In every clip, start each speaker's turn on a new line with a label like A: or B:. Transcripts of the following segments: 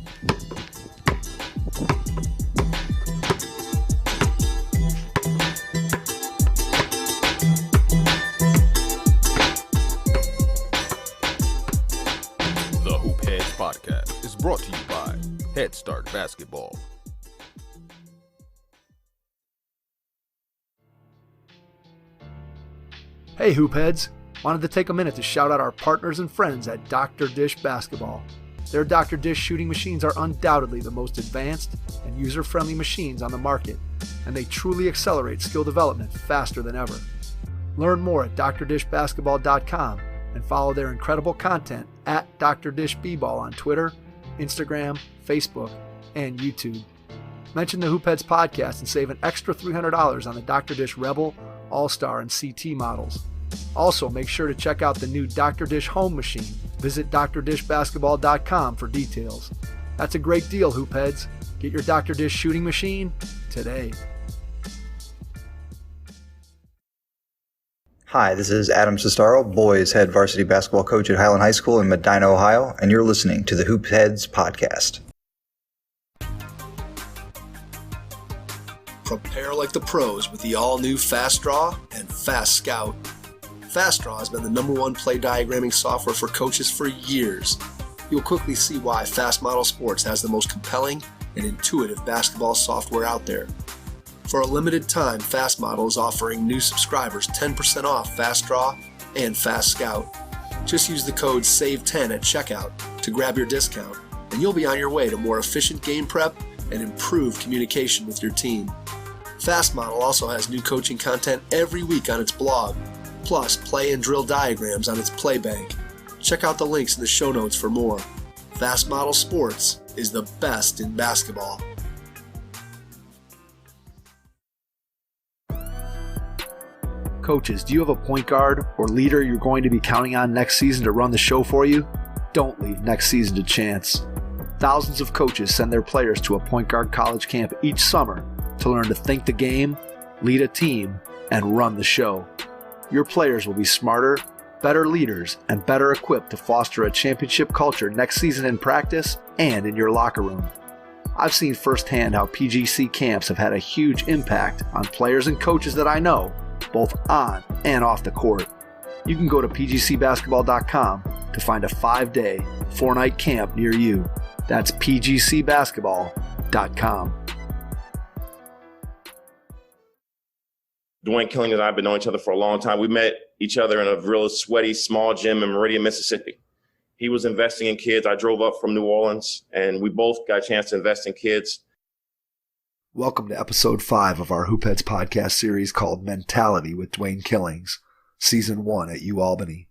A: The Hoop Heads Podcast is brought to you by Head Start Basketball.
B: Hey Hoopheads! Wanted to take a minute to shout out our partners and friends at Dr. Dish Basketball. Their Dr. Dish shooting machines are undoubtedly the most advanced and user-friendly machines on the market, and they truly accelerate skill development faster than ever. Learn more at drdishbasketball.com and follow their incredible content at Dr. Dish B-Ball on Twitter, Instagram, Facebook, and YouTube. Mention the Hoopheads Podcast and save an extra $300 on the Dr. Dish Rebel, All-Star, and CT models. Also, make sure to check out the new Dr. Dish Home Machine. Visit drdishbasketball.com for details. That's a great deal, Hoopheads. Get your Dr. Dish shooting machine today.
C: Hi, this is Adam Sestaro, boys head varsity basketball coach at Highland High School in Medina, Ohio, and you're listening to the Hoop Heads Podcast.
D: Prepare like the pros with the all-new Fast Draw and Fast Scout. Fast Draw has been the #1 play diagramming software for coaches for years. You'll quickly see why Fast Model Sports has the most compelling and intuitive basketball software out there. For a limited time, Fast Model is offering new subscribers 10% off Fast Draw and Fast Scout. Just use the code SAVE10 at checkout to grab your discount, and you'll be on your way to more efficient game prep and improved communication with your team. Fast Model also has new coaching content every week on its blog, plus play and drill diagrams on its play bank. Check out the links in the show notes for more. Fast Model Sports is the best in basketball.
B: Coaches, do you have a point guard or leader you're going to be counting on next season to run the show for you? Don't leave next season to chance. Thousands of coaches send their players to a point guard college camp each summer to learn to think the game, lead a team, and run the show. Your players will be smarter, better leaders, and better equipped to foster a championship culture next season in practice and in your locker room. I've seen firsthand how PGC camps have had a huge impact on players and coaches that I know, both on and off the court. You can go to pgcbasketball.com to find a 5-day, 4-night camp near you. That's pgcbasketball.com.
E: Dwayne Killings and I have been knowing each other for a long time. We met each other in a real sweaty, small gym in Meridian, Mississippi. He was investing in kids. I drove up from New Orleans, and we both got a chance to invest in kids.
B: Welcome to episode 5 of our Hoop Heads podcast series called Mentality with Dwayne Killings, season 1 at UAlbany.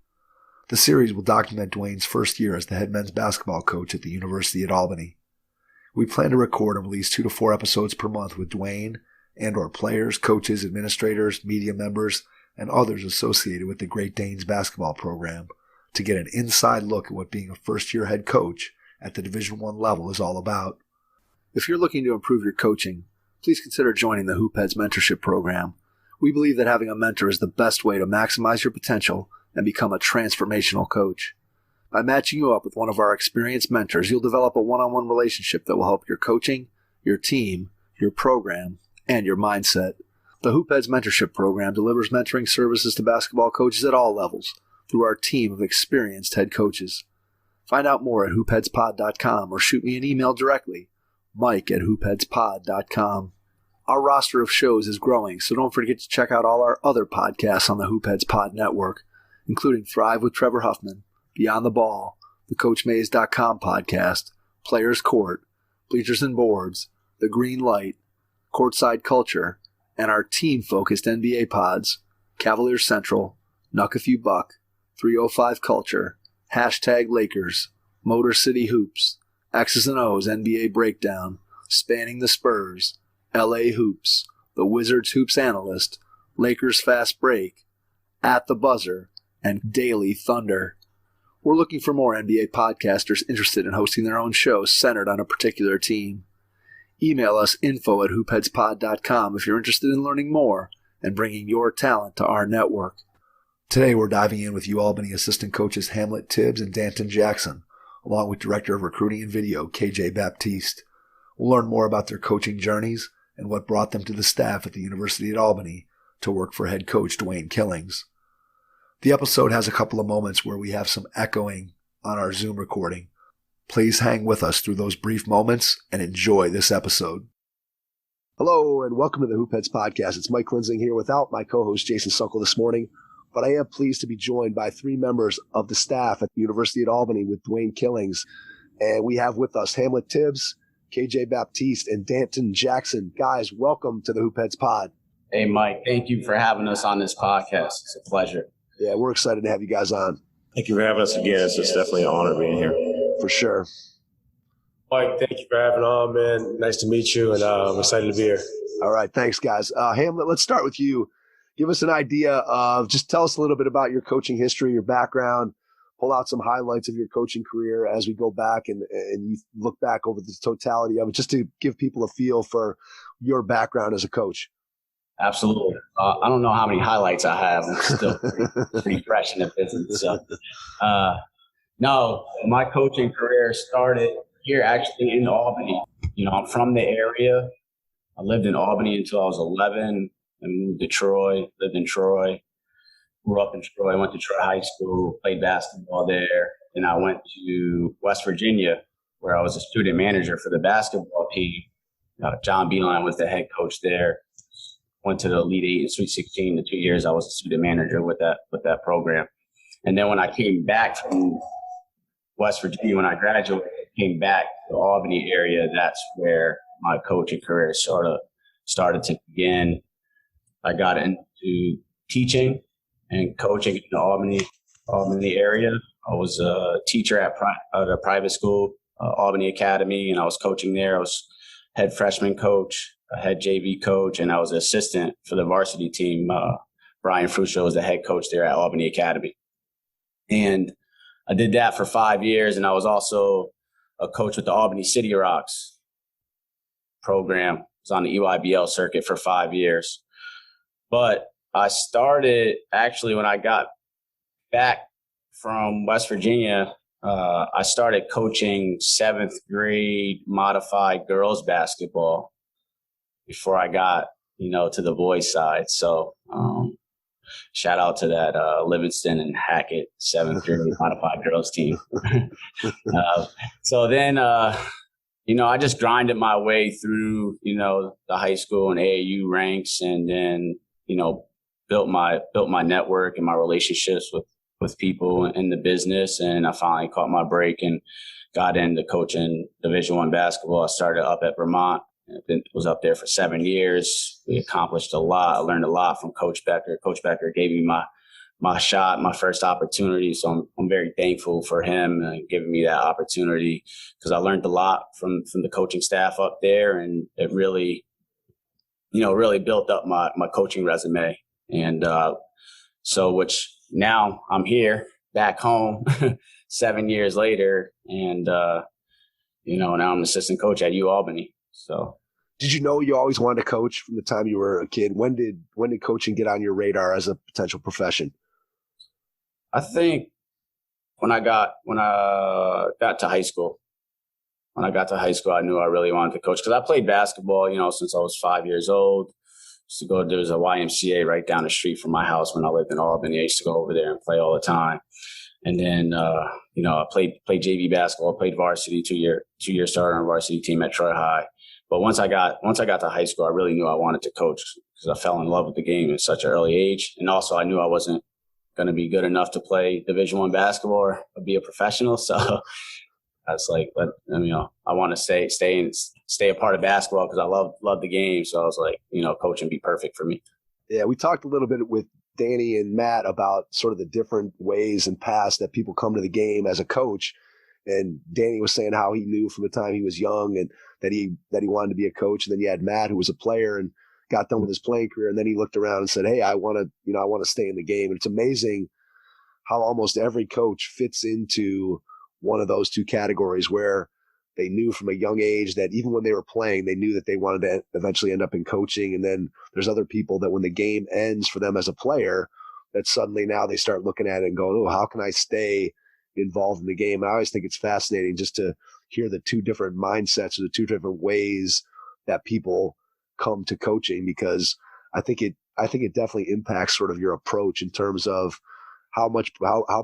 B: The series will document Dwayne's first year as the head men's basketball coach at the University at Albany. We plan to record and release 2 to 4 episodes per month with Dwayne and/or players, coaches, administrators, media members, and others associated with the Great Danes basketball program to get an inside look at what being a first-year head coach at the Division I level is all about. If you're looking to improve your coaching, please consider joining the Hoop Heads Mentorship Program. We believe that having a mentor is the best way to maximize your potential and become a transformational coach. By matching you up with one of our experienced mentors, you'll develop a one-on-one relationship that will help your coaching, your team, your program, and your mindset. The Hoop Heads Mentorship Program delivers mentoring services to basketball coaches at all levels through our team of experienced head coaches. Find out more at hoopheadspod.com or shoot me an email directly, mike@hoopheadspod.com. Our roster of shows is growing, so don't forget to check out all our other podcasts on the Hoop Heads Pod Network, including Thrive with Trevor Huffman, Beyond the Ball, the CoachMaze.com podcast, Players Court, Bleachers and Boards, The Green Light, Courtside Culture, and our team-focused NBA pods, Cavaliers Central, Knuck If You Buck, 305 Culture, #Lakers, Motor City Hoops, X's and O's NBA Breakdown, Spanning the Spurs, LA Hoops, The Wizards Hoops Analyst, Lakers Fast Break, At the Buzzer, and Daily Thunder. We're looking for more NBA podcasters interested in hosting their own shows centered on a particular team. Email us info@hoopheadspod.com if you're interested in learning more and bringing your talent to our network. Today we're diving in with UAlbany assistant coaches Hamlet Tibbs and Dannton Jackson along with Director of Recruiting and Video, KJ Baptiste. We'll learn more about their coaching journeys and what brought them to the staff at the University at Albany to work for head coach Dwayne Killings. The episode has a couple of moments where we have some echoing on our Zoom recording. Please hang with us through those brief moments and enjoy this episode. Hello and welcome to the Hoopheads Podcast. It's Mike Linsing here without my co-host Jason Suckle this morning, but I am pleased to be joined by three members of the staff at the University at Albany with Dwayne Killings. And we have with us Hamlet Tibbs, KJ Baptiste, and Dannton Jackson. Guys, welcome to the Hoopheads Pod.
F: Hey, Mike, thank you for having us on this podcast. It's a pleasure.
B: Yeah, we're excited to have you guys on.
E: Thank you for having us again. It's definitely an honor being here.
B: For sure.
G: Mike, thank you for having on, man. Nice to meet you, and I'm excited to be here.
B: All right, thanks, guys. Hamlet, let's start with you. Give us an idea of, just tell us a little bit about your coaching history, your background, pull out some highlights of your coaching career as we go back and you look back over the totality of it, just to give people a feel for your background as a coach.
F: Absolutely. I don't know how many highlights I have. I'm still pretty fresh in the business. So, no, my coaching career started here actually in Albany. You know, I'm from the area. I lived in Albany until I was 11 and moved to Troy, lived in Troy, grew up in Troy, went to Troy High School, played basketball there. Then I went to West Virginia where I was a student manager for the basketball team. John Beeline was the head coach there. Went to the Elite Eight and Sweet 16. The 2 years I was a student manager with that program. And then when I came back from West Virginia, when I graduated, came back to the Albany area, that's where my coaching career sort of started to begin. I got into teaching and coaching in the Albany area. I was a teacher at a private school, Albany Academy, and I was coaching there. I was head freshman coach, a head JV coach, and I was an assistant for the varsity team. Brian Fruscio was the head coach there at Albany Academy. And I did that for 5 years, and I was also a coach with the Albany City Rocks program. I was on the EYBL circuit for 5 years. But I started, actually, when I got back from West Virginia, I started coaching 7th grade modified girls basketball before I got, to the boys side. So shout out to that Livingston and Hackett 7th grade modified girls team. So then, I just grinded my way through, the high school and AAU ranks, and then, built my network and my relationships with people in the business. And I finally caught my break and got into coaching Division I basketball. I started up at Vermont. Was up there for 7 years. We accomplished a lot. I learned a lot from Coach Becker. Coach Becker gave me my shot, my first opportunity. So I'm very thankful for him giving me that opportunity, because I learned a lot from the coaching staff up there, and it really, really built up my coaching resume. And which now I'm here back home 7 years later, and now I'm an assistant coach at UAlbany. So,
B: did you know you always wanted to coach from the time you were a kid? When did coaching get on your radar as a potential profession?
F: I think when I got to high school. When I got to high school, I knew I really wanted to coach, because I played basketball, since I was 5 years old. There was a YMCA right down the street from my house when I lived in Albany. I used to go over there and play all the time. And then, I played JV basketball, played varsity, two-year starter on varsity team at Troy High. But once I got to high school, I really knew I wanted to coach, because I fell in love with the game at such an early age. And also I knew I wasn't going to be good enough to play Division I basketball or be a professional. So I was like, I want to stay a part of basketball, because I love the game. So I was like, coaching be perfect for me.
B: Yeah, we talked a little bit with Danny and Matt about sort of the different ways and paths that people come to the game as a coach. And Danny was saying how he knew from the time he was young and that he wanted to be a coach. And then you had Matt, who was a player and got done with his playing career. And then he looked around and said, hey, I want to stay in the game. And it's amazing how almost every coach fits into one of those two categories, where they knew from a young age that even when they were playing, they knew that they wanted to eventually end up in coaching. And then there's other people that when the game ends for them as a player, that suddenly now they start looking at it and going, oh, how can I stay involved in the game. I always think it's fascinating just to hear the two different mindsets or the two different ways that people come to coaching, because I think it definitely impacts sort of your approach in terms of how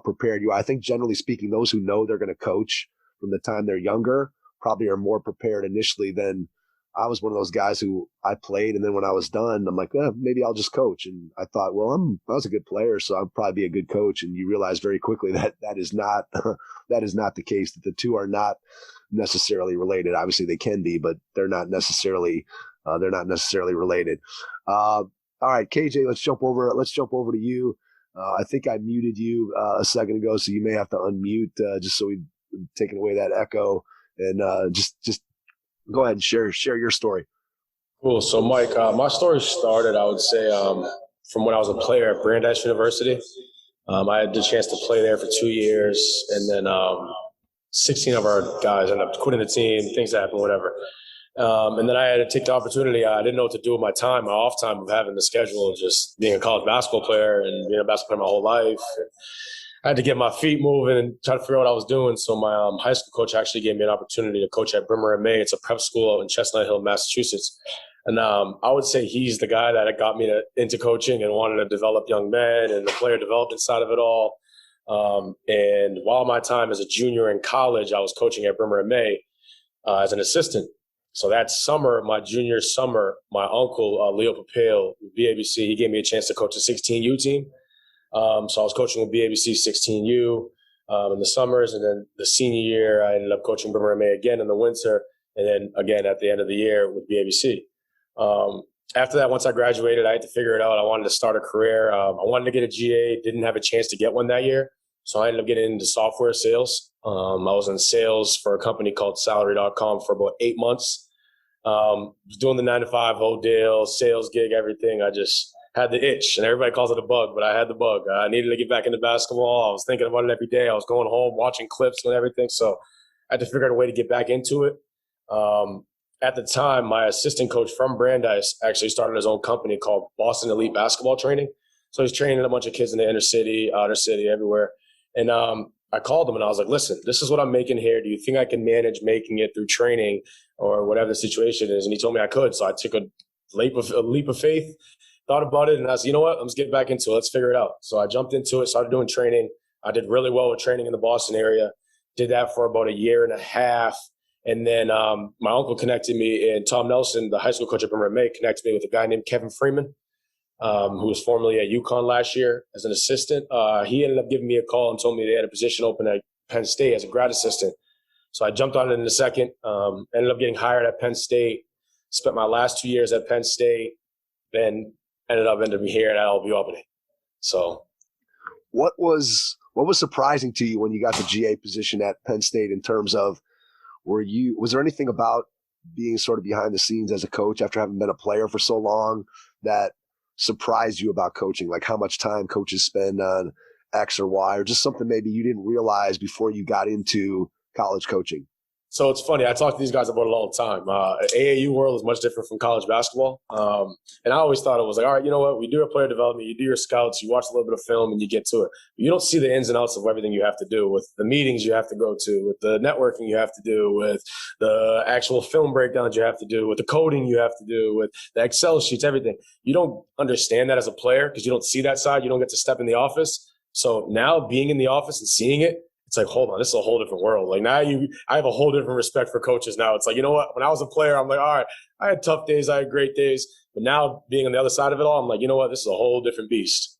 B: prepared you are. I think generally speaking, those who know they're going to coach from the time they're younger probably are more prepared initially than I was. One of those guys who I played, and then when I was done, I'm like, maybe I'll just coach. And I thought, well, I was a good player, so I'll probably be a good coach. And you realize very quickly that is not that is not the case. That the two are not necessarily related. Obviously, they can be, but they're not necessarily related. All right, KJ, let's jump over to you. I think I muted you a second ago, so you may have to unmute just so we've taken away that echo, and just go ahead and share your story.
G: Cool. So, Mike, my story started, I would say, from when I was a player at Brandeis University. I had the chance to play there for 2 years, and then 16 of our guys ended up quitting the team. Things happen, whatever. And then I had to take the opportunity. I didn't know what to do with my time, my off time of having the schedule of just being a college basketball player and being a basketball player my whole life. I had to get my feet moving and try to figure out what I was doing. So my high school coach actually gave me an opportunity to coach at Brimmer and May. It's a prep school out in Chestnut Hill, Massachusetts. And I would say he's the guy that got me into coaching and wanted to develop young men and the player development side of it all. And while my time as a junior in college, I was coaching at Brimmer and May as an assistant. So that summer, my junior summer, my uncle, Leo Papale, BABC, he gave me a chance to coach a 16U team. So I was coaching with BABC 16U in the summers, and then the senior year, I ended up coaching Brimmer and May again in the winter, and then again at the end of the year with BABC. After that, once I graduated, I had to figure it out. I wanted to start a career. I wanted to get a GA, didn't have a chance to get one that year. So I ended up getting into software sales. I was in sales for a company called salary.com for about 8 months. Was doing the 9-to-5 whole deal, sales gig, everything. I just had the itch, and everybody calls it a bug, but I had the bug. I needed to get back into basketball. I was thinking about it every day. I was going home, watching clips and everything. So I had to figure out a way to get back into it. At the time, my assistant coach from Brandeis actually started his own company called Boston Elite Basketball Training. So he's training a bunch of kids in the inner city, outer city, everywhere. And I called him and I was like, listen, this is what I'm making here. Do you think I can manage making it through training or whatever the situation is? And he told me I could. So I took a leap of faith, thought about it, and I said, you know what, let's get back into it. Let's figure it out. So I jumped into it, started doing training. I did really well with training in the Boston area. Did that for about 1.5 years. And then my uncle connected me, and Tom Nelson, the high school coach at Brimmer May, connected me with a guy named Kevin Freeman, who was formerly at UConn last year as an assistant. He ended up giving me a call and told me they had a position open at Penn State as a grad assistant. So I jumped on it in a second, ended up getting hired at Penn State, spent my last 2 years at Penn State, then ended up here at UAlbany. So
B: what was surprising to you when you got the GA position at Penn State in terms of, was there anything about being sort of behind the scenes as a coach after having been a player for so long that surprised you about coaching? Like how much time coaches spend on X or Y, or just something maybe you didn't realize before you got into college coaching?
G: So it's funny. I talk to these guys about it all the time. AAU world is much different from college basketball. And I always thought it was like, all right, you know what? We do our player development. You do your scouts. You watch a little bit of film and you get to it. But you don't see the ins and outs of everything you have to do with the meetings you have to go to, with the networking you have to do, with the actual film breakdowns you have to do, with the coding you have to do, with the Excel sheets, everything. You don't understand that as a player because you don't see that side. You don't get to step in the office. So now being in the office and seeing it, it's like, hold on, this is a whole different world. Like now I have a whole different respect for coaches now. It's like, you know what? When I was a player, I'm like, all right, I had tough days, I had great days. But now being on the other side of it all, I'm like, you know what? This is a whole different beast.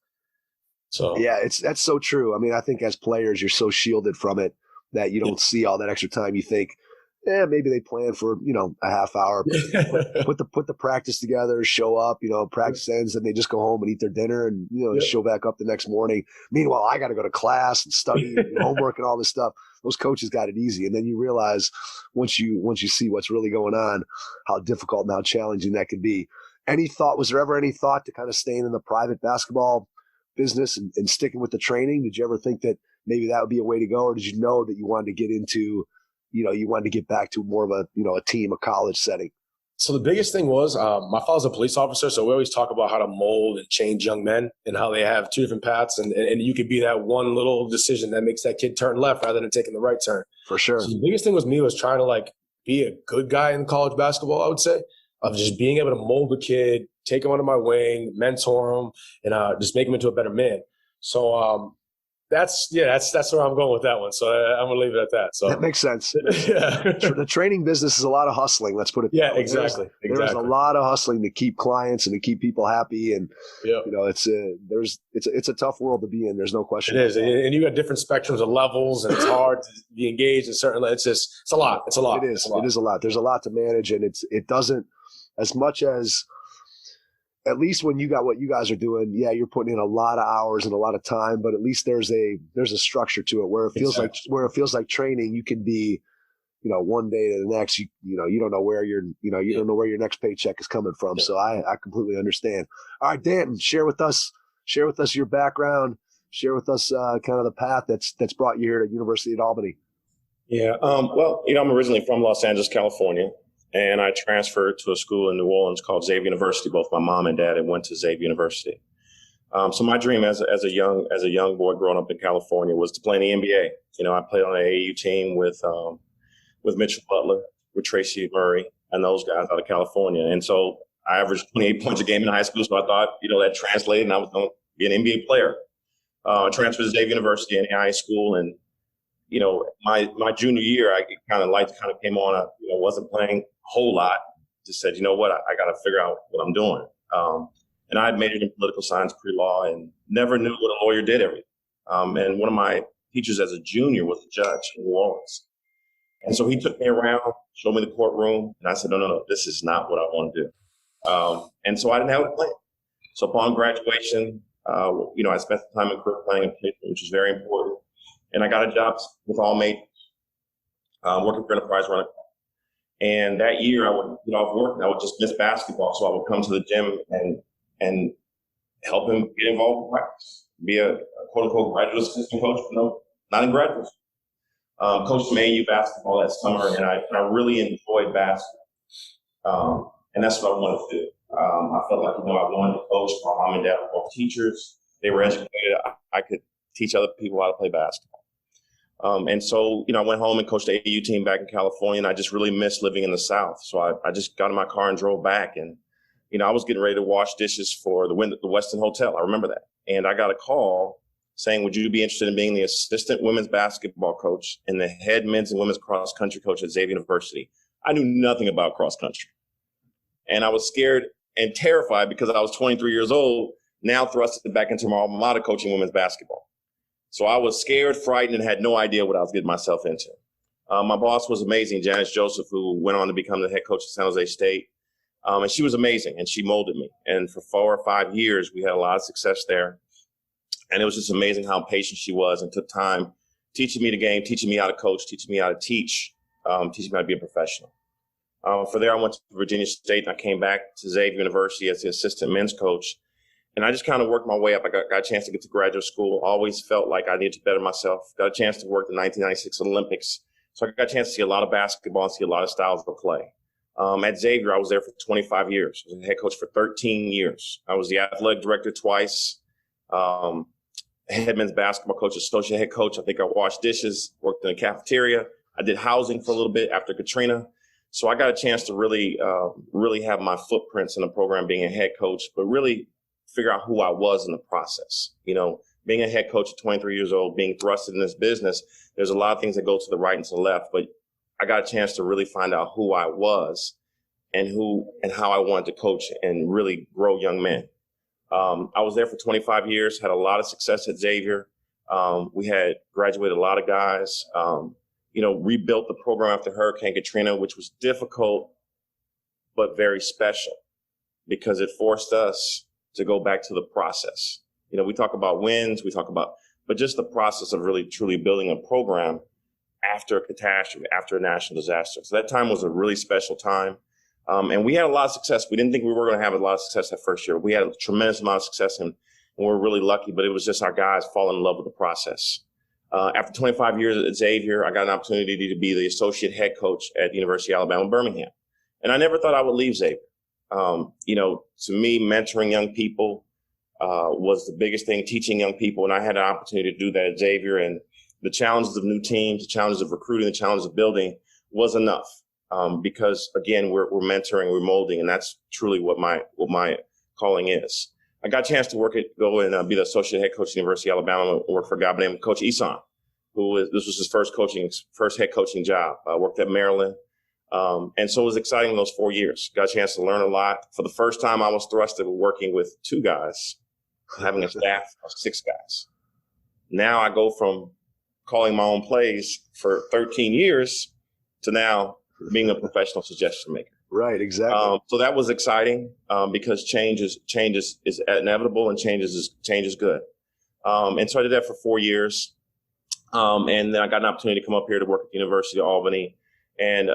G: So
B: yeah, that's so true. I mean, I think as players, you're so shielded from it that you don't see all that extra time. You think, maybe they plan for, a half hour, put the practice together, show up, practice ends, and they just go home and eat their dinner and, show back up the next morning. Meanwhile, I got to go to class and study and homework and all this stuff. Those coaches got it easy. And then you realize once you see what's really going on, how difficult and how challenging that could be. Was there ever any thought to kind of staying in the private basketball business and sticking with the training? Did you ever think that maybe that would be a way to go? Or did you know that you wanted to get into, you wanted to get back to more of a team, a college setting?
G: So the biggest thing was my father's a police officer, so we always talk about how to mold and change young men and how they have two different paths, and you could be that one little decision that makes that kid turn left rather than taking the right turn.
B: For sure.
G: So the biggest thing was trying to like be a good guy in college basketball, I would say, of just being able to mold the kid, take him under my wing, mentor him, and just make him into a better man. So that's where I'm going with that one. So I'm going to leave it at that. So
B: that makes sense.
G: Yeah.
B: The training business is a lot of hustling. Let's put it.
G: Yeah,
B: that way.
G: exactly.
B: There's a lot of hustling to keep clients and to keep people happy. And,
G: yep.
B: you know, it's a tough world to be in. There's no question.
G: It is. And you got different spectrums of levels, and it's hard to be engaged in certain, it's a lot. It's a lot.
B: It is. It is a lot. There's a lot to manage, and it doesn't, as much as, at least when you got what you guys are doing, yeah, you're putting in a lot of hours and a lot of time, but at least there's a structure to it where it feels like training. You can be, you know, one day to the next, you don't know where you don't know where your next paycheck is coming from. Yeah. So I completely understand. All right, Dannton, share with us your background, share with us kind of the path that's brought you here to University at Albany.
E: Yeah. Well, I'm originally from Los Angeles, California. And I transferred to a school in New Orleans called Xavier University. Both my mom and dad had went to Xavier University. So my dream as a young boy growing up in California was to play in the NBA. You know, I played on an AAU team with Mitchell Butler, with Tracy Murray, and those guys out of California. And so I averaged 28 points a game in high school. So I thought, that translated, and I was going to be an NBA player. I transferred to Xavier University in high school, and my junior year, lights came on. I wasn't playing a whole lot. Just said, you know what, I got to figure out what I'm doing. And I had majored in political science, pre-law, and never knew what a lawyer did everything. And one of my teachers as a junior was a judge in New Orleans. And so he took me around, showed me the courtroom, and I said, no, this is not what I want to do. And so I didn't have a plan. So upon graduation, I spent the time in career planning and placement, which was very important. And I got a job with All Made, working for Enterprise Running. And that year I would get off work and I would just miss basketball. So I would come to the gym and help him get involved in practice, be a quote unquote graduate assistant coach, but no, not in graduate school. Coached some AAU basketball that summer, and I really enjoyed basketball. And that's what I wanted to do. I felt like, I wanted to coach. My mom and dad were both teachers. They were educated. I could teach other people how to play basketball. And so, I went home and coached the AAU team back in California, and I just really missed living in the South. So I just got in my car and drove back, and, I was getting ready to wash dishes for the Westin Hotel. I remember that. And I got a call saying, would you be interested in being the assistant women's basketball coach and the head men's and women's cross country coach at Xavier University? I knew nothing about cross country. And I was scared and terrified because I was 23 years old, now thrusted back into my alma mater coaching women's basketball. So I was scared, frightened, and had no idea what I was getting myself into. My boss was amazing, Janice Joseph, who went on to become the head coach at San Jose State. And she was amazing, and she molded me. And for 4 or 5 years, we had a lot of success there. And it was just amazing how patient she was and took time teaching me the game, teaching me how to coach, teaching me how to teach, teaching me how to be a professional. For there, I went to Virginia State, and I came back to Xavier University as the assistant men's coach. And I just kind of worked my way up. I got a chance to get to graduate school. Always felt like I needed to better myself. Got a chance to work the 1996 Olympics. So I got a chance to see a lot of basketball and see a lot of styles of play. At Xavier, I was there for 25 years. I was a head coach for 13 years. I was the athletic director twice, head men's basketball coach, associate head coach. I think I washed dishes, worked in the cafeteria. I did housing for a little bit after Katrina. So I got a chance to really have my footprints in the program being a head coach, but really figure out who I was in the process. Being a head coach at 23 years old, being thrusted in this business, there's a lot of things that go to the right and to the left, but I got a chance to really find out who I was and how I wanted to coach and really grow young men. I was there for 25 years, had a lot of success at Xavier. We had graduated a lot of guys, rebuilt the program after Hurricane Katrina, which was difficult, but very special because it forced us to go back to the process. We talk about wins, but just the process of really truly building a program after a catastrophe, after a national disaster. So that time was a really special time. And we had a lot of success. We didn't think we were going to have a lot of success that first year. We had a tremendous amount of success and we were really lucky, but it was just our guys falling in love with the process. After 25 years at Xavier, I got an opportunity to be the associate head coach at the University of Alabama, Birmingham. And I never thought I would leave Xavier. To me, mentoring young people was the biggest thing, teaching young people. And I had an opportunity to do that at Xavier. And the challenges of new teams, the challenges of recruiting, the challenges of building was enough. Because again, we're mentoring, we're molding, and that's truly what my calling is. I got a chance to go and be the associate head coach at the University of Alabama, and work for a guy by the name of Coach Eson, this was his first head coaching job. I worked at Maryland. And so it was exciting in those 4 years. Got a chance to learn a lot. For the first time, I was thrusted with working with 2 guys, having a staff of 6 guys. Now I go from calling my own plays for 13 years to now being a professional suggestion maker.
B: Right, exactly.
E: So that was exciting because change is inevitable, and change is good. And so I did that for 4 years. And then I got an opportunity to come up here to work at the University of Albany. And,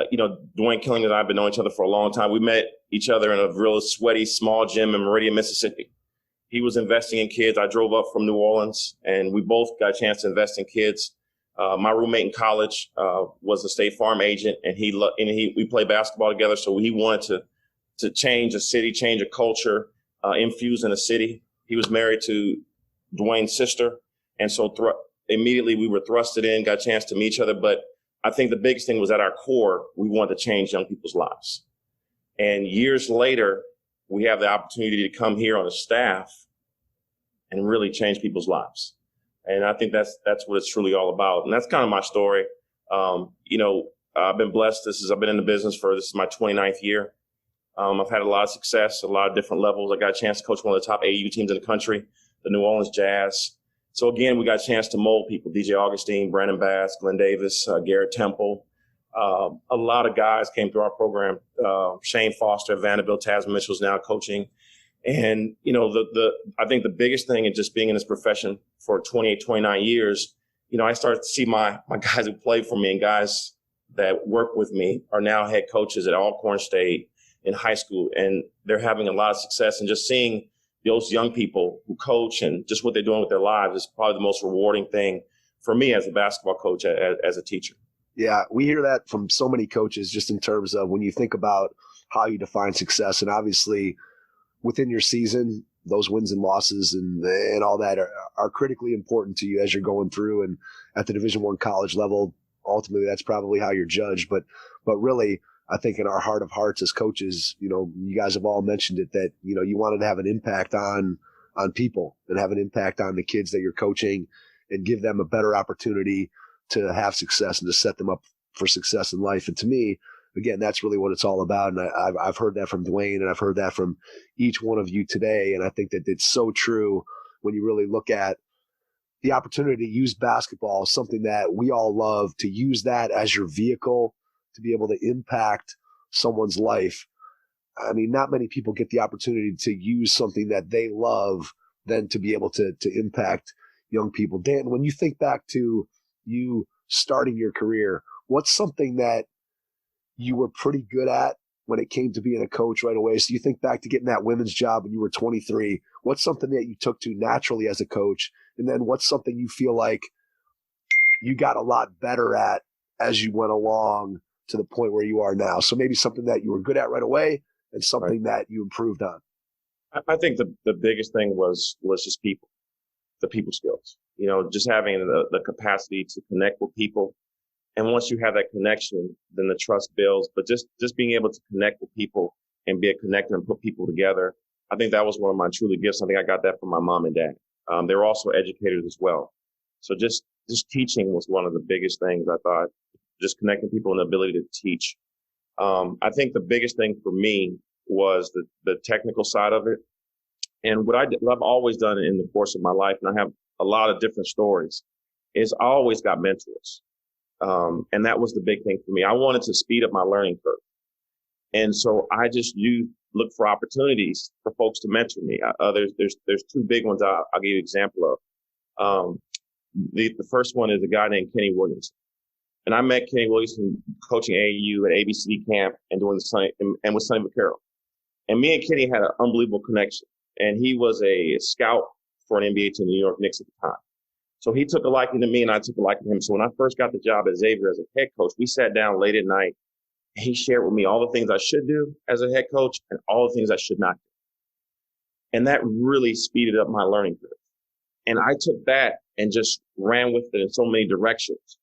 E: Dwayne Killings and I have been knowing each other for a long time. We met each other in a real sweaty, small gym in Meridian, Mississippi. He was investing in kids. I drove up from New Orleans, and we both got a chance to invest in kids. My roommate in college was a State Farm agent, and we played basketball together. So he wanted to change a city, change a culture, infuse in a city. He was married to Dwayne's sister, and so immediately we were thrusted in, got a chance to meet each other. But I think the biggest thing was at our core, we wanted to change young people's lives. And years later, we have the opportunity to come here on the staff and really change people's lives. And I think that's what it's truly all about. And that's kind of my story. I've been blessed. I've been in the business this is my 29th year. I've had a lot of success, a lot of different levels. I got a chance to coach one of the top AAU teams in the country, the New Orleans Jazz. So again, we got a chance to mold people: DJ Augustine, Brandon Bass, Glenn Davis, Garrett Temple. A lot of guys came through our program. Shane Foster, Vanderbilt, Tasman Mitchell's now coaching. And, I think the biggest thing in just being in this profession for 28, 29 years, I started to see my guys who played for me and guys that work with me are now head coaches at Alcorn State in high school. And they're having a lot of success, and just seeing those young people who coach and just what they're doing with their lives is probably the most rewarding thing for me as a basketball coach, as a teacher.
B: Yeah, we hear that from so many coaches, just in terms of when you think about how you define success. And obviously within your season, those wins and losses and all that are critically important to you as you're going through. And at the Division I college level, ultimately that's probably how you're judged. But really, I think in our heart of hearts as coaches, you guys have all mentioned it, that, you wanted to have an impact on people and have an impact on the kids that you're coaching and give them a better opportunity to have success and to set them up for success in life. And to me, again, that's really what it's all about. And I've heard that from Dwayne, and I've heard that from each one of you today. And I think that it's so true when you really look at the opportunity to use basketball, something that we all love, to use that as your vehicle to be able to impact someone's life. I mean, not many people get the opportunity to use something that they love then to be able to impact young people. Dan, when you think back to you starting your career, what's something that you were pretty good at when it came to being a coach right away? So you think back to getting that women's job when you were 23. What's something that you took to naturally as a coach? And then what's something you feel like you got a lot better at as you went along to the point where you are now? So maybe something that you were good at right away and something that you improved on.
E: I think the biggest thing was just people, the people skills, just having the capacity to connect with people. And once you have that connection, then the trust builds. But just being able to connect with people and be a connector and put people together, I think that was one of my truly gifts. I think I got that from my mom and dad. They were also educators as well. So just teaching was one of the biggest things, I thought, just connecting people and the ability to teach. I think the biggest thing for me was the technical side of it. And what I've always done in the course of my life, and I have a lot of different stories, is I always got mentors. And that was the big thing for me. I wanted to speed up my learning curve. And so I just look for opportunities for folks to mentor me. There's 2 big ones I'll give you an example of. The first one is a guy named Kenny Williamson. And I met Kenny Williamson coaching AAU at ABCD camp and with Sonny Vaccaro. And me and Kenny had an unbelievable connection. And he was a scout for an NBA team, the New York Knicks at the time. So he took a liking to me and I took a liking to him. So when I first got the job at Xavier as a head coach, we sat down late at night He shared with me all the things I should do as a head coach and all the things I should not do. And that really speeded up my learning curve. And I took that and just ran with it in so many directions.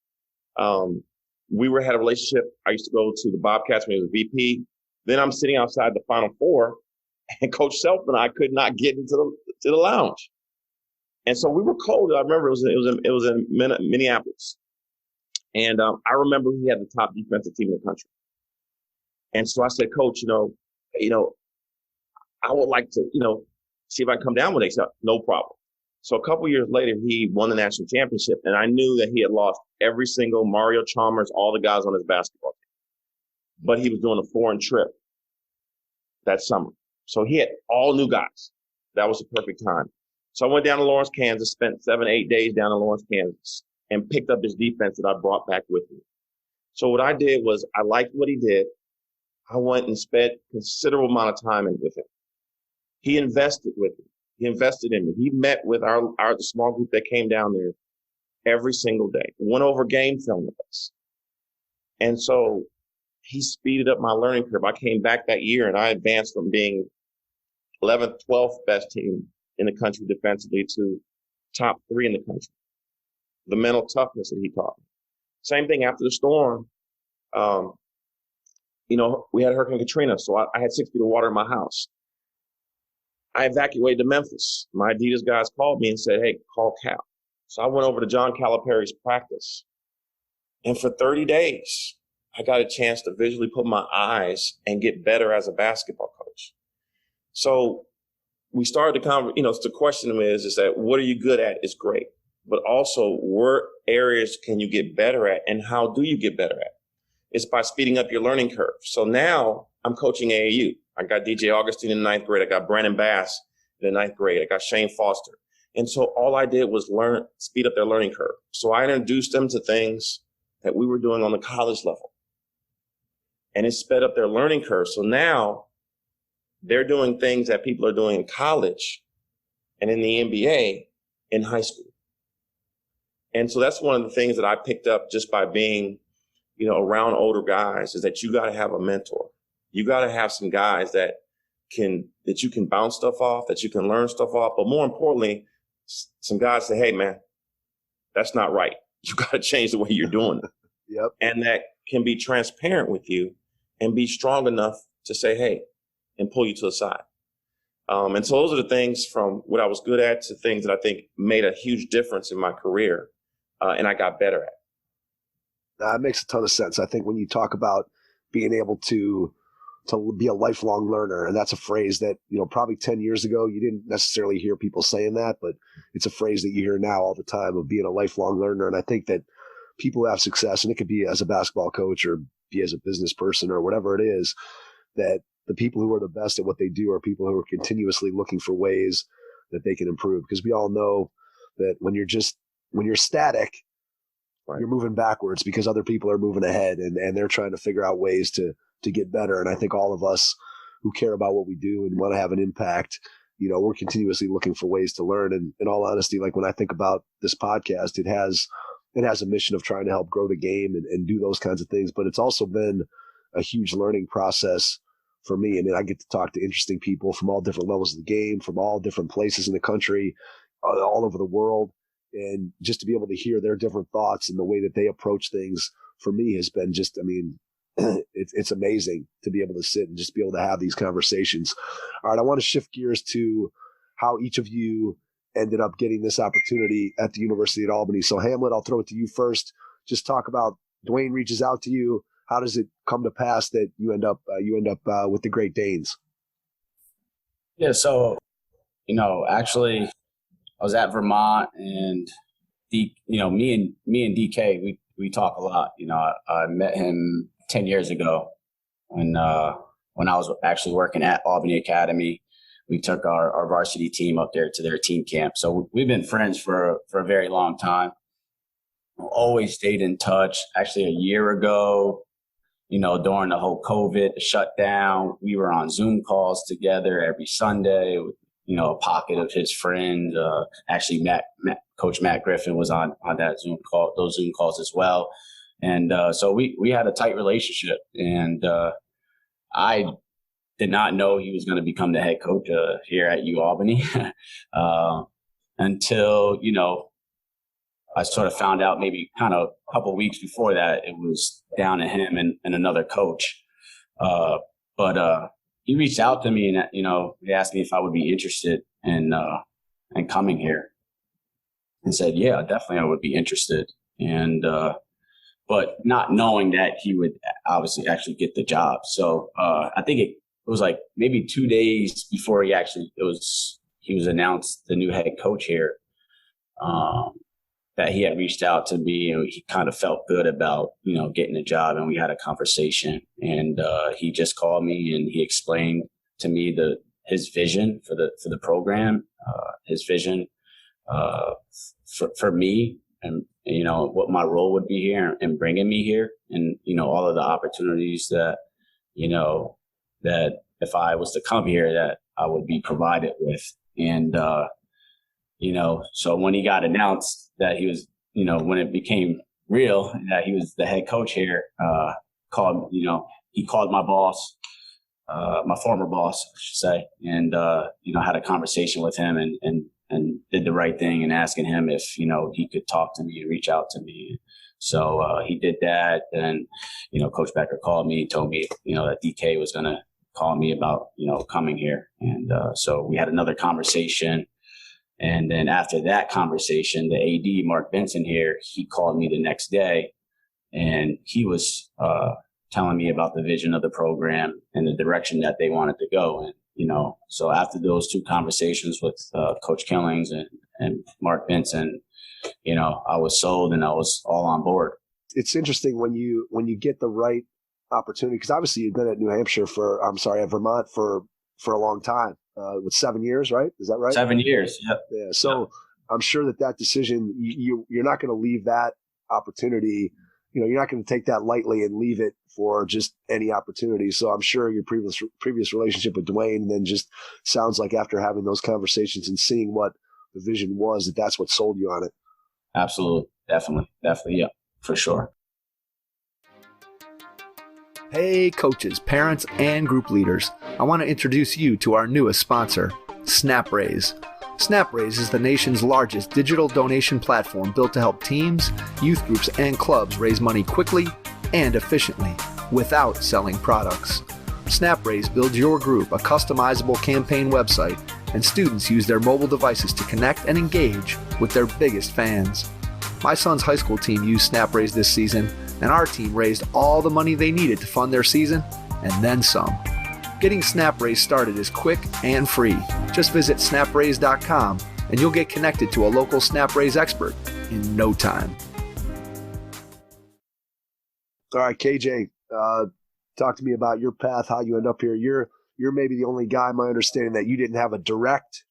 E: We had a relationship. I used to go to the Bobcats when he was VP. Then I'm sitting outside the Final Four, and Coach Self and I could not get into the lounge. And so we were cold. I remember it was in Minneapolis. And I remember he had the top defensive team in the country. And so I said, Coach, I would like to, see if I can come down one day. He said, no problem. So a couple years later, he won the national championship, and I knew that he had lost every single Mario Chalmers, all the guys on his basketball team. But he was doing a foreign trip that summer. So he had all new guys. That was the perfect time. So I went down to Lawrence, Kansas, spent 7-8 days down in Lawrence, Kansas, and picked up his defense that I brought back with me. So what I did was I liked what he did. I went and spent considerable amount of time with him. He invested with me. He invested in me. He met with the small group that came down there every single day, went over game film with us. And so he speeded up my learning curve. I came back that year and I advanced from being 11th, 12th best team in the country defensively to top 3 in the country. The mental toughness that he taught me. Same thing after the storm. We had Hurricane Katrina, so I had 6 feet of water in my house. I evacuated to Memphis. My Adidas guys called me and said, hey, call Cal. So I went over to John Calipari's practice. And for 30 days, I got a chance to visually put my eyes and get better as a basketball coach. So we started the question is that what are you good at is great. But also, what areas can you get better at, and how do you get better at? It's by speeding up your learning curve. So now I'm coaching AAU. I got DJ Augustine in the 9th grade. I got Brandon Bass in the 9th grade. I got Shane Foster. And so all I did was speed up their learning curve. So I introduced them to things that we were doing on the college level. And it sped up their learning curve. So now they're doing things that people are doing in college and in the NBA in high school. And so that's one of the things that I picked up just by being, around older guys, is that you got to have a mentor. You got to have some guys that you can bounce stuff off, that you can learn stuff off. But more importantly, some guys say, hey, man, that's not right. You got to change the way you're doing it.
B: Yep.
E: And that can be transparent with you and be strong enough to say, hey, and pull you to the side. And so those are the things from what I was good at to things that I think made a huge difference in my career. And I got better at.
B: That makes a ton of sense. I think when you talk about being able to be a lifelong learner, and that's a phrase that, probably 10 years ago, you didn't necessarily hear people saying that, but it's a phrase that you hear now all the time of being a lifelong learner. And I think that people who have success, and it could be as a basketball coach or be as a business person or whatever it is, that the people who are the best at what they do are people who are continuously looking for ways that they can improve. Because we all know that when you're static, right, you're moving backwards because other people are moving ahead and they're trying to figure out ways to get better. And I think all of us who care about what we do and want to have an impact, we're continuously looking for ways to learn. And in all honesty, like when I think about this podcast, it has a mission of trying to help grow the game and do those kinds of things. But it's also been a huge learning process for me. I mean, I get to talk to interesting people from all different levels of the game, from all different places in the country, all over the world. And just to be able to hear their different thoughts and the way that they approach things for me has been just, it's amazing to be able to sit and just be able to have these conversations. All right. I want to shift gears to how each of you ended up getting this opportunity at the University at Albany. So Hamlet, I'll throw it to you first. Just talk about Dwayne reaches out to you. How does it come to pass that you end up with the Great Danes?
F: Yeah. So, actually, I was at Vermont, and me and DK, we talk a lot. I met him 10 years ago when I was actually working at Albany Academy. We took our varsity team up there to their team camp. So we've been friends for a very long time. Always stayed in touch. Actually, a year ago, during the whole COVID shutdown, we were on Zoom calls together every Sunday. A pocket of his friends. Actually, Coach Matt Griffin was on that Zoom call, those Zoom calls as well. And so we had a tight relationship, and I did not know he was going to become the head coach here at UAlbany until, I sort of found out maybe kind of a couple of weeks before that it was down to him and another coach. But he reached out to me and, he asked me if I would be interested in coming here, and said, yeah, definitely I would be interested. And, but not knowing that he would obviously actually get the job. So I think it was like maybe 2 days before he was announced the new head coach here, that he had reached out to me, and he kind of felt good about, getting a job, and we had a conversation, and he just called me and he explained to me his vision for the program, his vision for me, and what my role would be here and bringing me here, and all of the opportunities that that if I was to come here that I would be provided with. And so when he got announced that he was, when it became real that he was the head coach here, he called my boss, my former boss, I should say, and had a conversation with him and did the right thing and asking him if, he could talk to me and reach out to me. So he did that. And, Coach Becker called me, told me, that DK was going to call me about, coming here. And so we had another conversation. And then after that conversation, the AD, Mark Benson here, he called me the next day, and he was telling me about the vision of the program and the direction that they wanted to go. And, so after those two conversations with Coach Killings and Mark Benson, I was sold and I was all on board.
B: It's interesting when you get the right opportunity, because obviously you've been at at Vermont for a long time, with 7 years, right? Is that right?
F: 7 years. Yep.
B: Yeah. So I'm sure that decision, you're not going to leave that opportunity. You're not going to take that lightly and leave it for just any opportunity. So I'm sure your previous relationship with Dwayne then just sounds like after having those conversations and seeing what the vision was, that's what sold you on it.
F: Absolutely. Definitely. Yeah, for sure.
B: Hey, coaches, parents, and group leaders. I want to introduce you to our newest sponsor, SnapRaise. SnapRaise is the nation's largest digital donation platform built to help teams, youth groups, and clubs raise money quickly and efficiently without selling products. SnapRaise builds your group a customizable campaign website, and students use their mobile devices to connect and engage with their biggest fans. My son's high school team used SnapRaise this season, and our team raised all the money they needed to fund their season and then some. Getting SnapRaise started is quick and free. Just visit snapraise.com and you'll get connected to a local SnapRaise expert in no time. All right, KJ, talk to me about your path, how you end up here. You're maybe the only guy, my understanding, that you didn't have a direct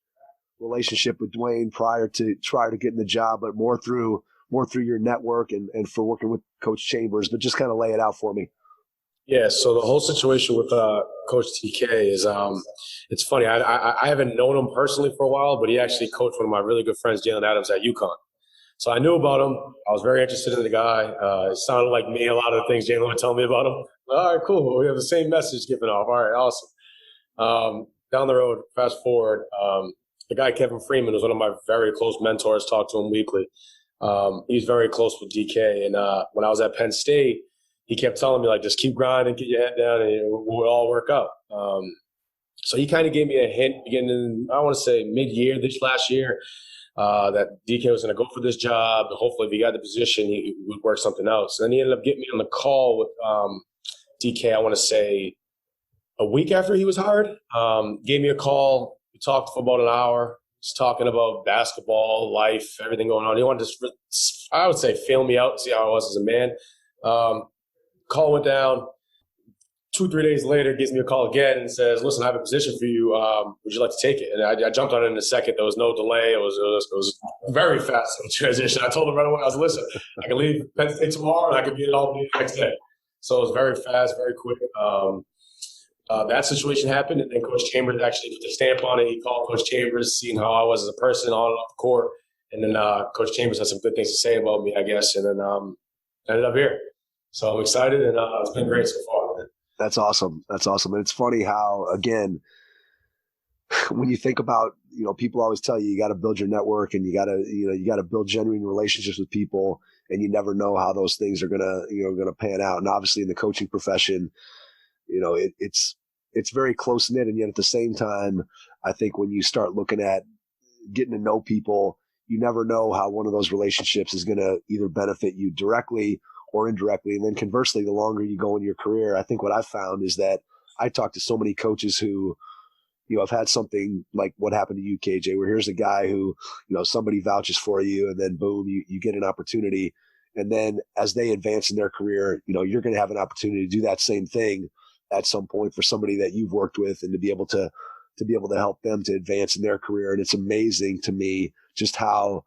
B: relationship with Dwayne prior to getting the job, but more through your network and for working with Coach Chambers. But just kind of lay it out for me.
G: Yeah, so the whole situation with Coach TK is it's funny. I haven't known him personally for a while, but he actually coached one of my really good friends, Jalen Adams, at UConn. So I knew about him. I was very interested in the guy. It sounded like me, a lot of the things Jalen would tell me about him. All right, cool. We have the same message giving off. All right, awesome. Down the road, fast forward, the guy Kevin Freeman was one of my very close mentors, talked to him weekly. He's very close with DK. And when I was at Penn State, he kept telling me, like, just keep grinding, get your head down, and we'll all work out. So he kind of gave me a hint beginning, I want to say mid-year, this last year, that DK was going to go for this job. And hopefully, if he got the position, he would work something out. So then he ended up getting me on the call with DK, I want to say a week after he was hired. Gave me a call. We talked for about an hour. Just talking about basketball, life, everything going on. He wanted to, I would say, feel me out, see how I was as a man. Call went down. 2-3 days later, gives me a call again and says, "Listen, I have a position for you. Would you like to take it?" And I jumped on it in a second. There was no delay. It was very fast transition. I told him right away, I was, "Listen, I can leave Penn State tomorrow, and I can be at Albany the next day." So it was very fast, very quick. That situation happened, and then Coach Chambers actually put the stamp on it. He called Coach Chambers, seeing how I was as a person on and off the court. And then Coach Chambers had some good things to say about me, I guess. And then ended up here. So I'm excited, and it's been great so far, man.
B: That's awesome. That's awesome. And it's funny how, again, when you think about, people always tell you got to build your network and you got to build genuine relationships with people, and you never know how those things are going to pan out. And obviously in the coaching profession, it's very close knit. And yet at the same time, I think when you start looking at getting to know people, you never know how one of those relationships is going to either benefit you directly or indirectly. And then conversely, the longer you go in your career, I think what I've found is that I talk to so many coaches who, have had something like what happened to you, KJ, where here's a guy who, somebody vouches for you, and then boom, you get an opportunity. And then as they advance in their career, you're going to have an opportunity to do that same thing at some point for somebody that you've worked with, and to be able to help them to advance in their career. And it's amazing to me just how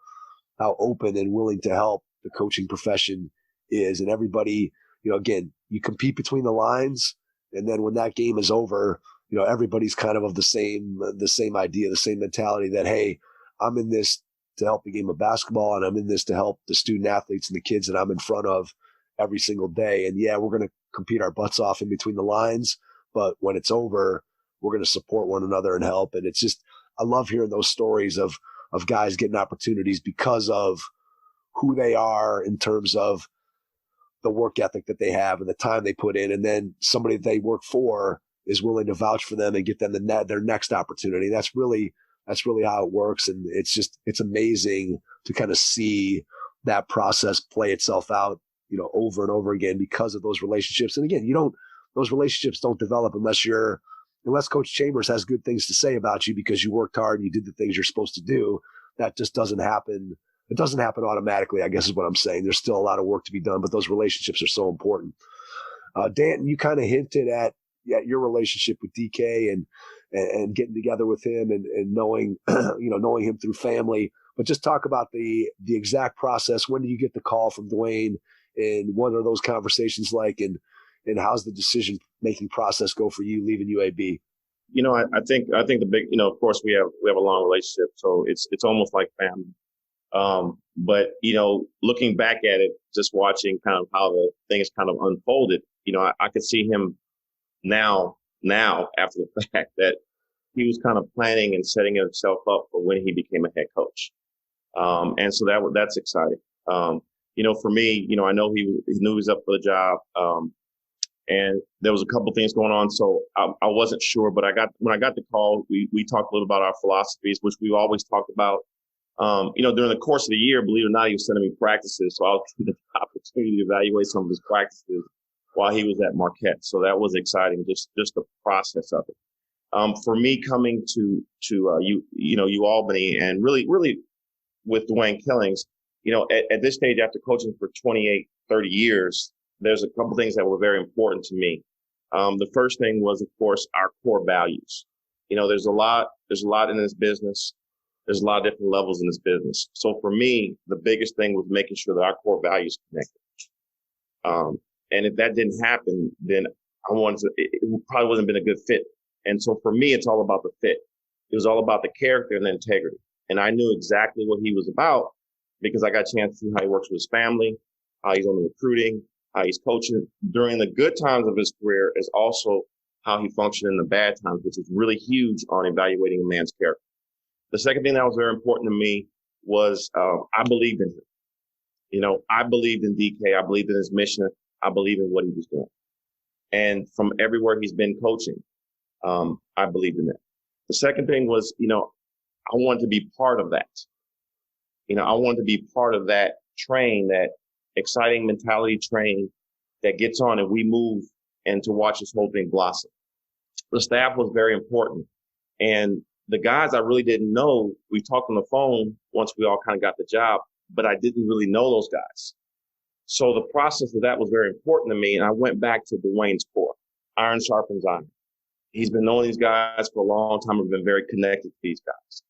B: open and willing to help the coaching profession is. And everybody, again, you compete between the lines, and then when that game is over, everybody's kind of the same idea, the same mentality that, hey, I'm in this to help the game of basketball, and I'm in this to help the student athletes and the kids that I'm in front of every single day. And yeah, we're going to compete our butts off in between the lines, but when it's over, we're going to support one another and help. And it's just, I love hearing those stories of guys getting opportunities because of who they are in terms of the work ethic that they have and the time they put in. And then somebody that they work for is willing to vouch for them and get them their next opportunity. That's really how it works. And it's amazing to kind of see that process play itself out, over and over again because of those relationships. And again, those relationships don't develop unless Coach Chambers has good things to say about you because you worked hard and you did the things you're supposed to do. That just doesn't happen. It doesn't happen automatically, I guess is what I'm saying. There's still a lot of work to be done, but those relationships are so important. Dannton, you kind of hinted at your relationship with DK and getting together with him and knowing, knowing him through family, but just talk about the exact process. When do you get the call from Dwayne, and what are those conversations like, and how's the decision-making process go for you leaving UAB?
E: I think the big, of course we have a long relationship, so it's almost like family. But looking back at it, just watching kind of how the things kind of unfolded, I could see him now after the fact that he was kind of planning and setting himself up for when he became a head coach. And so that's exciting. For me, I know he knew he was up for the job. And there was a couple things going on, so I wasn't sure. But when I got the call, we talked a little about our philosophies, which we've always talked about. During the course of the year, believe it or not, he was sending me practices, so I was given the opportunity to evaluate some of his practices while he was at Marquette. So that was exciting, just the process of it. For me coming to UAlbany and really with Dwayne Killings, at this stage after coaching for 28, 30 years, there's a couple things that were very important to me. The first thing was, of course, our core values. There's a lot in this business. There's a lot of different levels in this business. So for me, the biggest thing was making sure that our core values connected. And if that didn't happen, then it probably wasn't been a good fit. And so for me, it's all about the fit. It was all about the character and the integrity. And I knew exactly what he was about because I got a chance to see how he works with his family, how he's on the recruiting, how he's coaching during the good times of his career, is also how he functioned in the bad times, which is really huge on evaluating a man's character. The second thing that was very important to me was I believed in him. I believed in DK. I believed in his mission. I believe in what he was doing. And from everywhere he's been coaching, I believed in that. The second thing was, I wanted to be part of that. I wanted to be part of that train, that exciting mentality train that gets on and we move, and to watch this whole thing blossom. The staff was very important. And the guys I really didn't know, we talked on the phone once we all kind of got the job, but I didn't really know those guys. So the process of that was very important to me. And I went back to Dwayne's core. Iron sharpens iron. He's been knowing these guys for a long time. We've been very connected to these guys.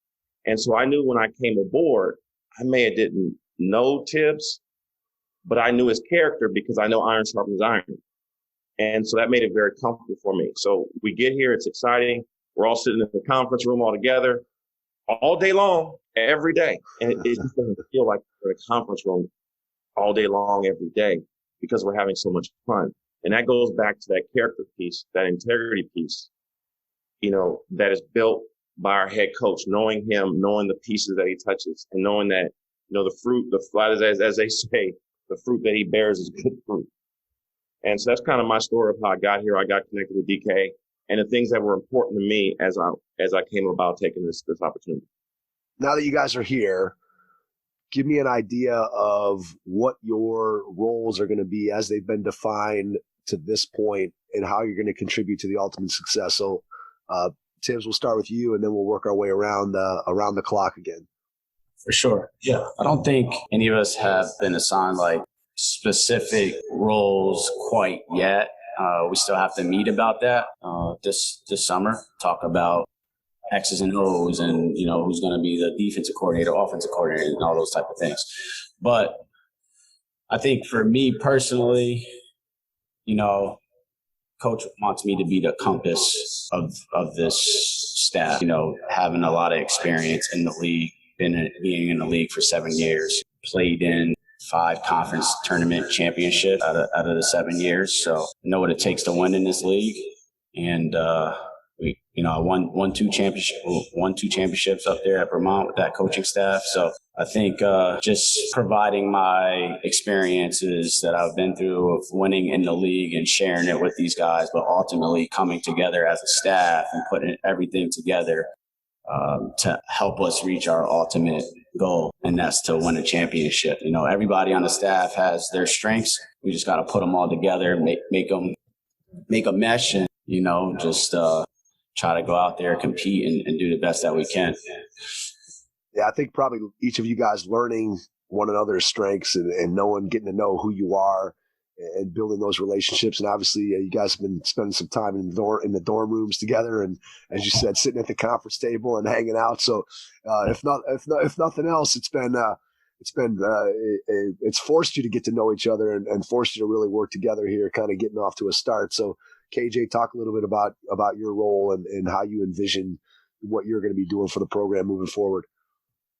E: And so I knew when I came aboard, I may have didn't know Tibbs, but I knew his character because I know iron sharpens iron. And so that made it very comfortable for me. So we get here, it's exciting. We're all sitting in the conference room all together all day long, every day. And it just doesn't feel like we're in a conference room all day long, every day. because we're having so much fun. And that goes back to that character piece, that integrity piece, that is built by our head coach, knowing him, knowing the pieces that he touches, and knowing that, the fruit, as they say, the fruit that he bears is good fruit. And so that's kind of my story of how I got here. I got connected with DK and the things that were important to me as I came about taking this opportunity.
B: Now that you guys are here, give me an idea of what your roles are going to be as they've been defined to this point and how you're going to contribute to the ultimate success. So, Tibbs, we'll start with you, and then we'll work our way around the clock again.
F: For sure. Yeah. I don't think any of us have been assigned like specific roles quite yet. We still have to meet about that this summer, talk about X's and O's and, who's going to be the defensive coordinator, offensive coordinator, and all those type of things. But I think for me personally, Coach wants me to be the compass of this staff, having a lot of experience in the league, being in the league for 7 years, played in 5 conference tournament championships out of the 7 years. So I know what it takes to win in this league. And, I won 2 championships up there at Vermont with that coaching staff. So I think just providing my experiences that I've been through of winning in the league and sharing it with these guys, but ultimately coming together as a staff and putting everything together to help us reach our ultimate goal, and that's to win a championship. Everybody on the staff has their strengths. We just got to put them all together, make a mesh, and just try to go out there, compete, and do the best that we can.
B: Yeah, I think probably each of you guys learning one another's strengths and getting to know who you are and building those relationships. And obviously, you guys have been spending some time in the dorm rooms together, and as you said, sitting at the conference table and hanging out. So, if nothing else, it's forced you to get to know each other and forced you to really work together here, kind of getting off to a start. So, KJ, talk a little bit about your role and how you envision what you're going to be doing for the program moving forward.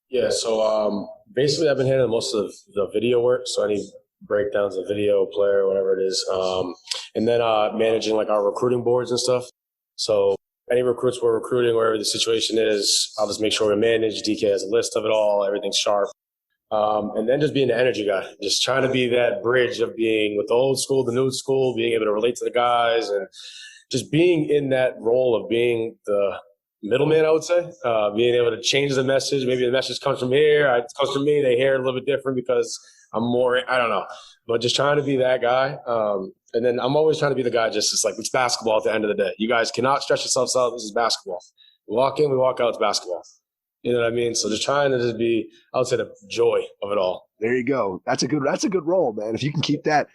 G: Yeah, so basically I've been handling most of the video work, so any breakdowns of video, player, whatever it is, and then managing like our recruiting boards and stuff. So any recruits we're recruiting, wherever the situation is, I'll just make sure we manage. DK has a list of it all, everything's sharp. And then just being the energy guy, just trying to be that bridge of being with the old school, the new school, being able to relate to the guys, and just being in that role of being the middleman, I would say, being able to change the message. Maybe the message comes from here, it comes from me. They hear it a little bit different because I'm more, I don't know, but just trying to be that guy. And then I'm always trying to be the guy, it's like, it's basketball at the end of the day. You guys cannot stress yourselves out. This is basketball. We walk in, we walk out, it's basketball. You know what I mean? So just trying to just be, I would say, the joy of it all.
B: There you go. That's a good role, man. If you can keep that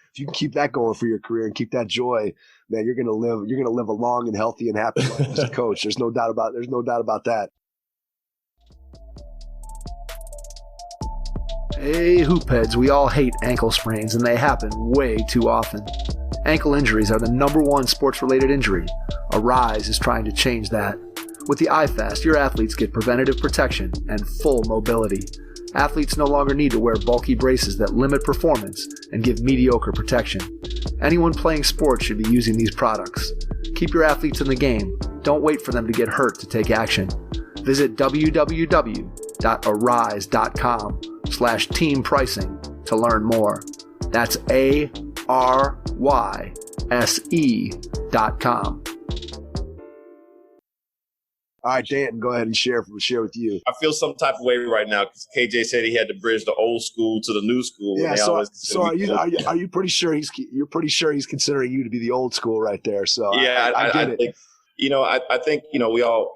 B: going for your career and keep that joy, man, you're gonna live a long and healthy and happy life as a coach. There's no doubt about that. Hey, hoopheads, we all hate ankle sprains, and they happen way too often. Ankle injuries are the #1 sports-related injury. Arise is trying to change that. With the iFast, your athletes get preventative protection and full mobility. Athletes no longer need to wear bulky braces that limit performance and give mediocre protection. Anyone playing sports should be using these products. Keep your athletes in the game. Don't wait for them to get hurt to take action. Visit www.arise.com/team pricing to learn more. That's ARYSE.com. All right, Dannton, go ahead and share with you.
E: I feel some type of way right now because KJ said he had to bridge the old school to the new school.
B: Yeah, so are you pretty sure you're pretty sure he's considering you to be the old school right there? So
E: yeah,
B: I get it.
E: Think, I think we all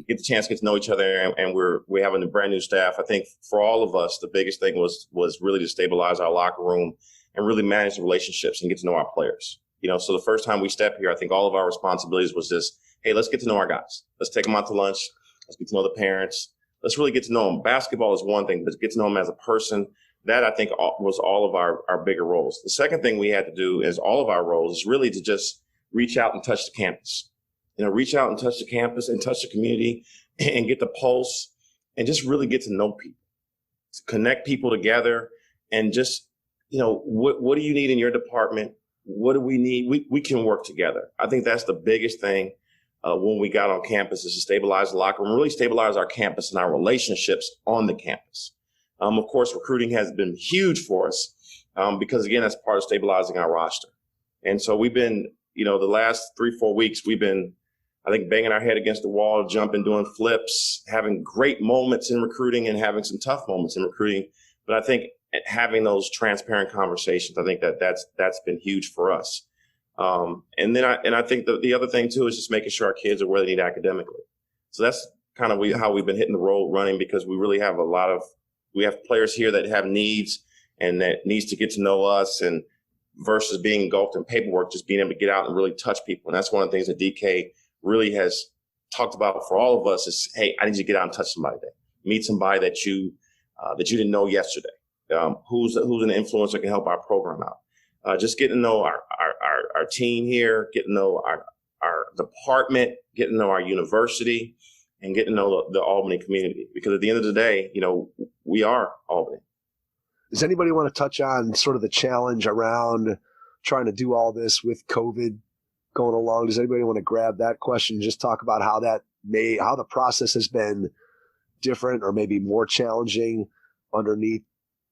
E: get the chance to get to know each other, and we're having a brand new staff. I think for all of us, the biggest thing was really to stabilize our locker room and really manage the relationships and get to know our players. So the first time we stepped here, I think all of our responsibilities was just, hey, let's get to know our guys. Let's take them out to lunch. Let's get to know the parents. Let's really get to know them. Basketball is one thing, but get to know them as a person. That, I think, was all of our bigger roles. The second thing we had to do is all of our roles is really to just reach out and touch the campus. Reach out and touch the campus and touch the community and get the pulse and just really get to know people, to connect people together and just what do you need in your department? What do we need? We can work together. I think that's the biggest thing when we got on campus, is to stabilize the locker room, really stabilize our campus and our relationships on the campus. Of course, recruiting has been huge for us because, again, that's part of stabilizing our roster. And so we've been, the last 3-4 weeks, we've been, I think, banging our head against the wall, jumping, doing flips, having great moments in recruiting and having some tough moments in recruiting. But I think having those transparent conversations, I think that's been huge for us. And I think the other thing too is just making sure our kids are where they need academically. So that's kind of how we've been hitting the road running, because we really have we have players here that have needs and that needs to get to know us, and versus being engulfed in paperwork, just being able to get out and really touch people. And that's one of the things that DK really has talked about for all of us is, hey, I need you to get out and touch somebody today. Meet somebody that you didn't know yesterday. Who's an influencer that can help our program out. Just getting to know our team here, getting to know our department, getting to know our university, and getting to know the Albany community. Because at the end of the day, we are Albany.
B: Does anybody want to touch on sort of the challenge around trying to do all this with COVID going along? Does anybody want to grab that question and just talk about how the process has been different or maybe more challenging underneath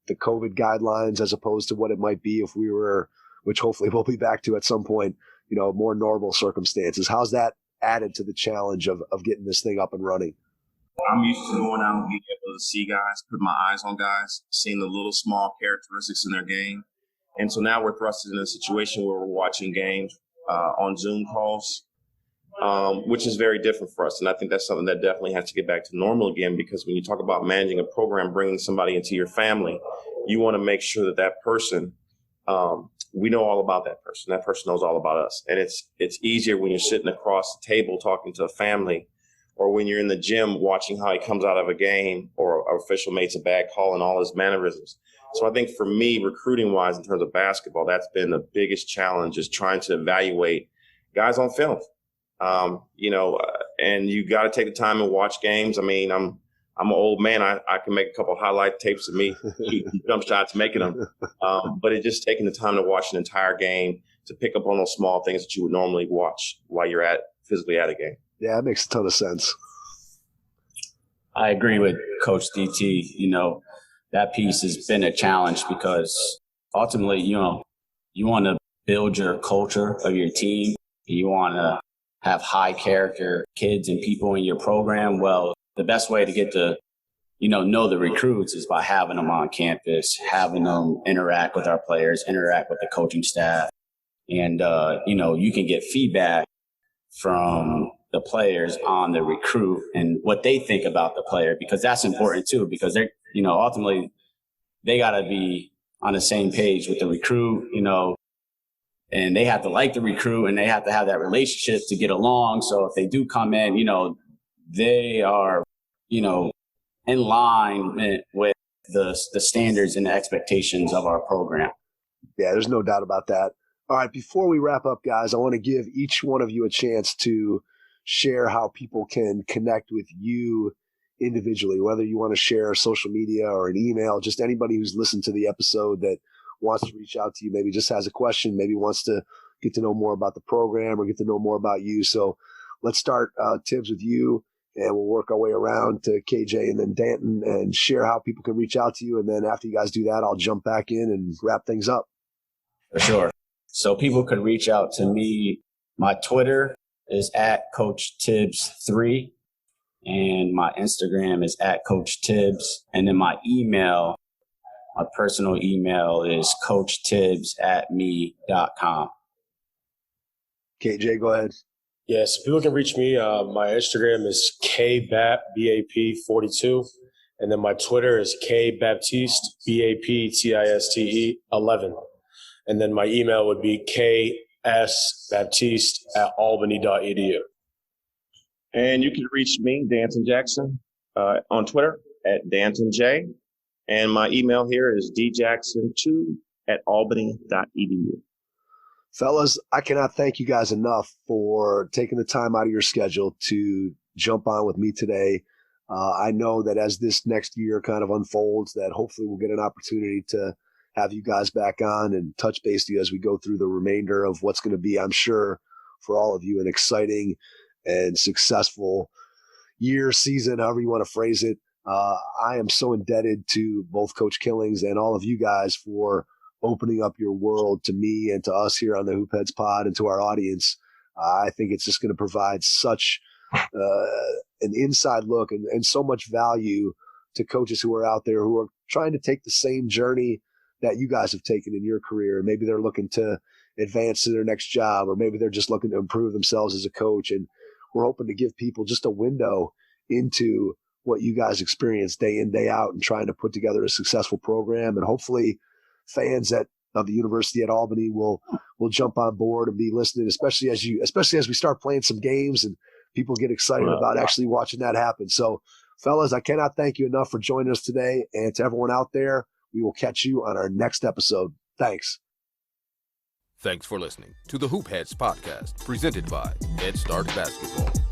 B: the COVID guidelines as opposed to what it might be if we were, which hopefully we'll be back to at some point, more normal circumstances? How's that added to the challenge of getting this thing up and running?
E: I'm used to going out and being able to see guys, put my eyes on guys, seeing the little small characteristics in their game. And so now we're thrusted in a situation where we're watching games on Zoom calls, which is very different for us. And I think that's something that definitely has to get back to normal again, because when you talk about managing a program, bringing somebody into your family, you want to make sure that person, we know all about that person. That person knows all about us. And it's easier when you're sitting across the table talking to a family, or when you're in the gym watching how he comes out of a game, or an official makes a bad call and all his mannerisms. So I think for me, recruiting-wise, in terms of basketball, that's been the biggest challenge, is trying to evaluate guys on film. And you got to take the time and watch games. I mean, I'm an old man. I can make a couple highlight tapes of me shooting jump shots, making them. But it's just taking the time to watch an entire game to pick up on those small things that you would normally watch while you're physically at a game.
B: Yeah, that makes a ton of sense.
F: I agree with Coach DT. That piece has been a challenge because ultimately, you want to build your culture of your team. You want to have high character kids and people in your program. Well, the best way to get to, know the recruits is by having them on campus, having them interact with our players, interact with the coaching staff. And, you can get feedback from the players on the recruit and what they think about the player, because that's important too, because they're, ultimately they got to be on the same page with the recruit, and they have to like the recruit and they have to have that relationship to get along. So if they do come in, they are, in line with the standards and the expectations of our program.
B: Yeah, there's no doubt about that. All right, before we wrap up, guys, I want to give each one of you a chance to share how people can connect with you individually, whether you want to share social media or an email. Just anybody who's listened to the episode that wants to reach out to you, maybe just has a question, maybe wants to get to know more about the program or get to know more about you. So let's start, Tibbs, with you, and we'll work our way around to KJ and then Dannton and share how people can reach out to you. And then after you guys do that, I'll jump back in and wrap things up.
F: For sure. So people could reach out to me. My Twitter is @CoachTibbs3, and my Instagram is @CoachTibbs. And then my email, my personal email is coachtibbs@me.com.
B: KJ, go ahead.
G: Yeah, so people can reach me. My Instagram is KBAP42, and then my Twitter is KBaptiste, BAPTISTE 11. And then my email would be ksbaptiste@albany.edu.
E: And you can reach me, Dannton Jackson, on Twitter @DanntonJ. And my email here is djackson2@albany.edu.
B: Fellas, I cannot thank you guys enough for taking the time out of your schedule to jump on with me today. I know that as this next year kind of unfolds, that hopefully we'll get an opportunity to have you guys back on and touch base with you as we go through the remainder of what's going to be, I'm sure, for all of you, an exciting and successful year, season, however you want to phrase it. I am so indebted to both Coach Killings and all of you guys for opening up your world to me and to us here on the Hoop Heads Pod and to our audience. I think it's just going to provide such an inside look and so much value to coaches who are out there who are trying to take the same journey that you guys have taken in your career. And maybe they're looking to advance to their next job, or maybe they're just looking to improve themselves as a coach. And we're hoping to give people just a window into what you guys experience day in, day out, and trying to put together a successful program. And hopefully fans of the University at Albany will jump on board and be listening, especially as we start playing some games and people get excited about actually watching that happen. So, fellas, I cannot thank you enough for joining us today. And to everyone out there, we will catch you on our next episode. Thanks.
A: Thanks for listening to the Hoop Heads Podcast, presented by Head Start Basketball.